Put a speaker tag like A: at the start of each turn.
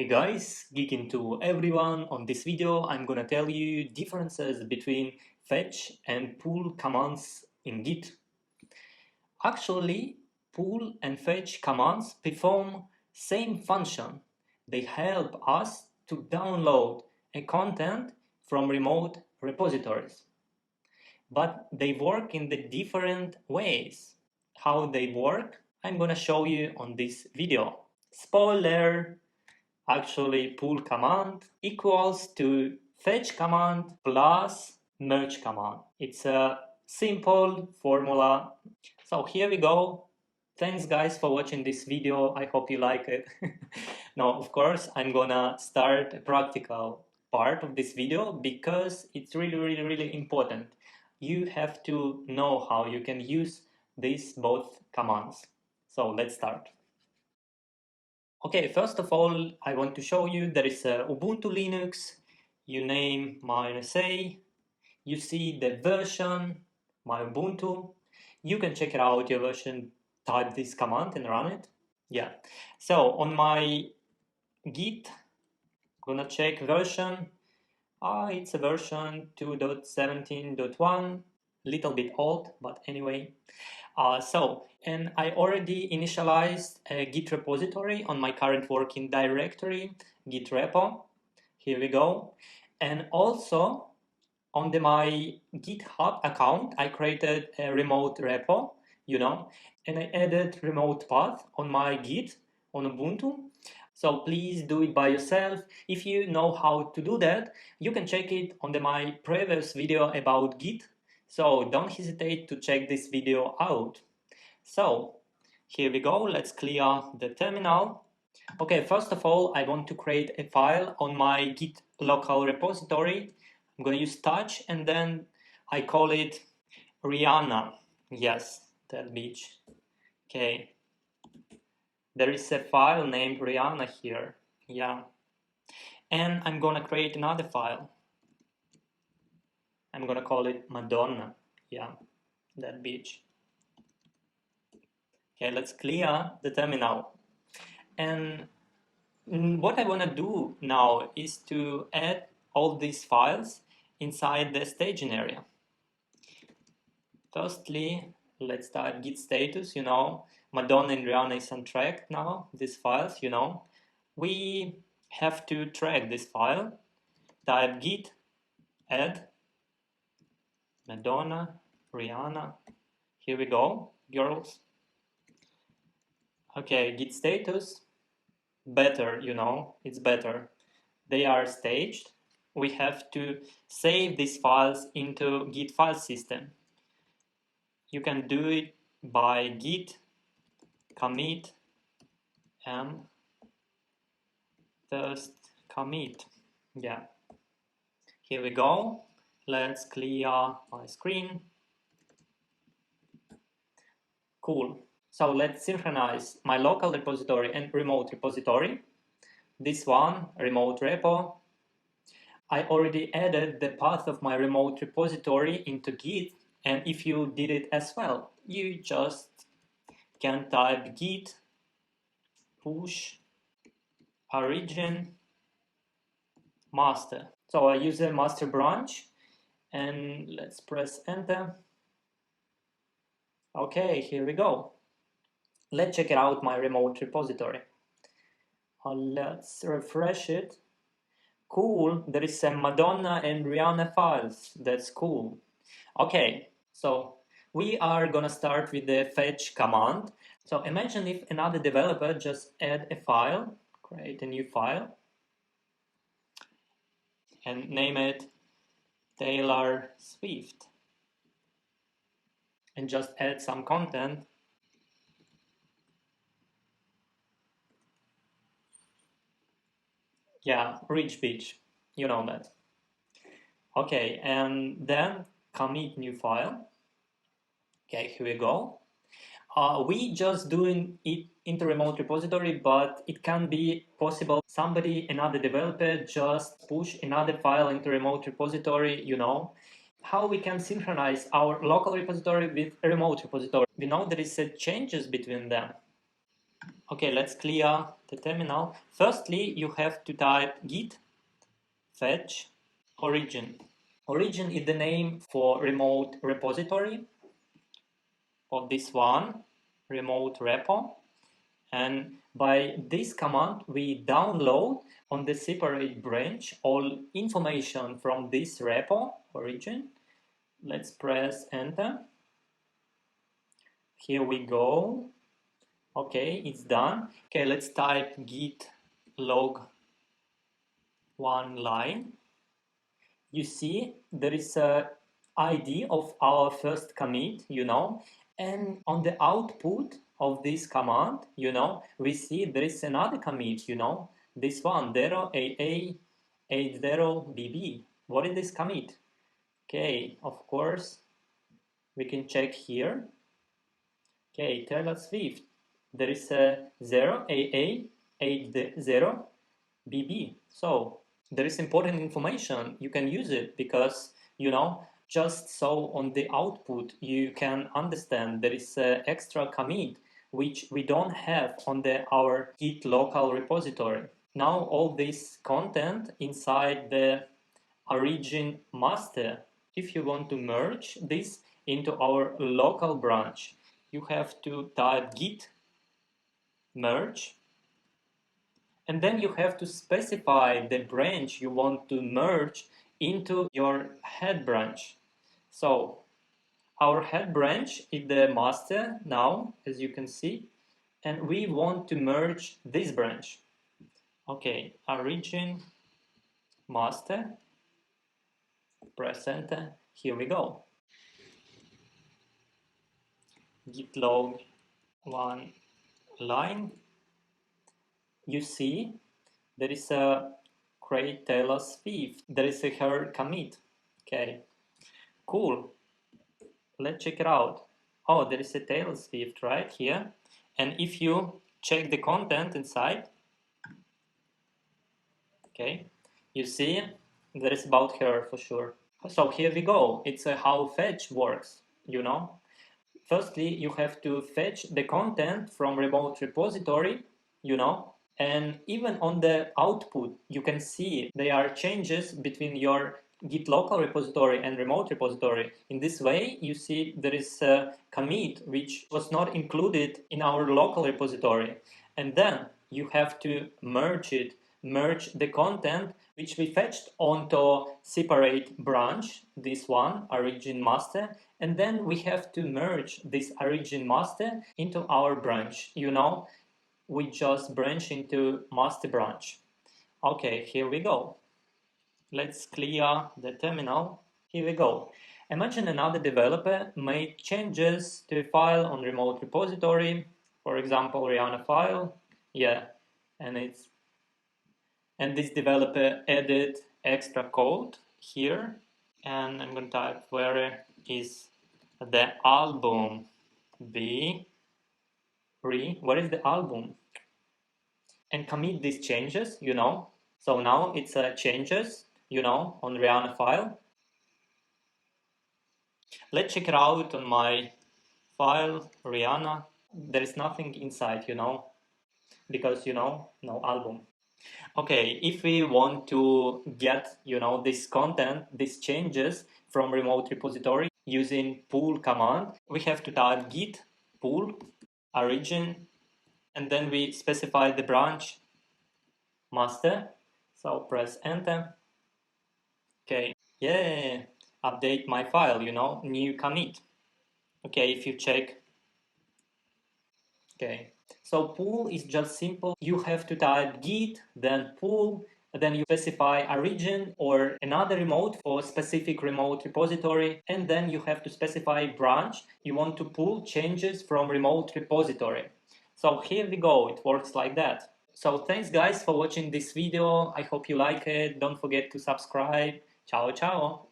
A: Hey guys, Geeking to everyone. On this video, I'm gonna tell you differences between fetch and pull commands in Git. Actually, pull and fetch commands perform same function. They help us to download a content from remote repositories. But they work in the different ways. How they work, I'm gonna show you on this video. Spoiler! Actually, pull command equals to fetch command plus merge command. It's a simple formula. So here we go. Thanks guys for watching this video. I hope you like it. Now, of course, I'm gonna start a practical part of this video because it's really important. You have to know how you can use these both commands. So let's start. Okay, first of all, I want to show you there is a Ubuntu Linux. You name -a. You see the version, my Ubuntu. You can check it out, your version, type this command and run it. Yeah. So on my Git, gonna check version. It's a version 2.17.1, little bit old, but anyway. And I already initialized a Git repository on my current working directory, Git repo. Here we go. And also on my GitHub account, I created a remote repo, and I added remote path on my Git on Ubuntu. So please do it by yourself. If you know how to do that, you can check it on my previous video about Git. So don't hesitate to check this video out. So here we go. Let's clear the terminal. Okay, first of all, I want to create a file on my Git local repository. I'm going to use touch and then I call it Rihanna. Yes, that beach. Okay. There is a file named Rihanna here. Yeah. And I'm going to create another file. I'm going to call it Madonna. Yeah, that beach. Okay, let's clear the terminal. And what I want to do now is to add all these files inside the staging area. Firstly, let's type git status, Madonna and Rihanna is on track now, these files, We have to track this file. Type git add Madonna, Rihanna. Here we go, girls. Okay, git status, better, it's better. They are staged. We have to save these files into Git file system. You can do it by git commit and first commit. Yeah. Here we go. Let's clear my screen. Cool. So let's synchronize my local repository and remote repository. This one, remote repo. I already added the path of my remote repository into Git, and if you did it as well, you just can type git push origin master. So I use a master branch and let's press enter. Okay, here we go. Let's check it out, my remote repository. Let's refresh it. Cool, there is some Madonna and Rihanna files. That's cool. Okay, so we are gonna start with the fetch command. So imagine if another developer just add a file, create a new file, and name it Taylor Swift, and just add some content. Yeah, rich beach, you know that. Okay, and then commit new file. Okay, here we go. We just doing it into remote repository, but it can be possible another developer just push another file into remote repository, How we can synchronize our local repository with a remote repository. We know there is changes between them. Okay, let's clear the terminal. Firstly, you have to type git fetch origin. Origin is the name for remote repository of this one, remote repo. And by this command, we download on the separate branch all information from this repo origin. Let's press enter. Here we go. Okay, it's done. Okay, let's type git log one line. You see there is a ID of our first commit, and on the output of this command, we see there is another commit, this one, 0AA80BB. What is this commit? Okay, of course, we can check here. Okay, Taylor Swift, there is a 0AA80BB. So there is important information. You can use it because, just so on the output, you can understand there is an extra commit which we don't have on our Git local repository. Now all this content inside the origin master, if you want to merge this into our local branch, you have to type git merge, and then you have to specify the branch you want to merge into your head branch. So our head branch is the master now, as you can see, and we want to merge this branch. Okay, origin master, press enter, here we go. Git log one line. You see there is a create Taylor Swift. There is a her commit. Okay, cool. Let's check it out. Oh, there is a Taylor Swift right here. And if you check the content inside, okay, you see there is about her for sure. So here we go. It's how fetch works, Firstly, you have to fetch the content from remote repository, and even on the output, you can see there are changes between your Git local repository and remote repository. In this way, you see there is a commit which was not included in our local repository. And then you have to merge the content which we fetched onto separate branch, this one, origin master, and then we have to merge this origin master into our branch, we just branch into master branch. Okay, here we go. Let's clear the terminal. Here we go. Imagine another developer made changes to a file on remote repository, for example, Rihanna file. Yeah, and this developer added extra code here, and I'm going to type where is the album be. Where is the album? And commit these changes, So now it's changes, on Rihanna file. Let's check it out on my file, Rihanna. There is nothing inside, because, no album. Okay, if we want to get, this content, these changes from remote repository using pull command, we have to type git pull origin, and then we specify the branch master. So press enter. Okay, yeah, update my file, new commit. Okay, if you check. Okay, so pull is just simple. You have to type git, then pull, then you specify origin or another remote for specific remote repository, and then you have to specify branch. You want to pull changes from remote repository. So here we go, it works like that. So thanks guys for watching this video. I hope you like it. Don't forget to subscribe. Ciao, ciao.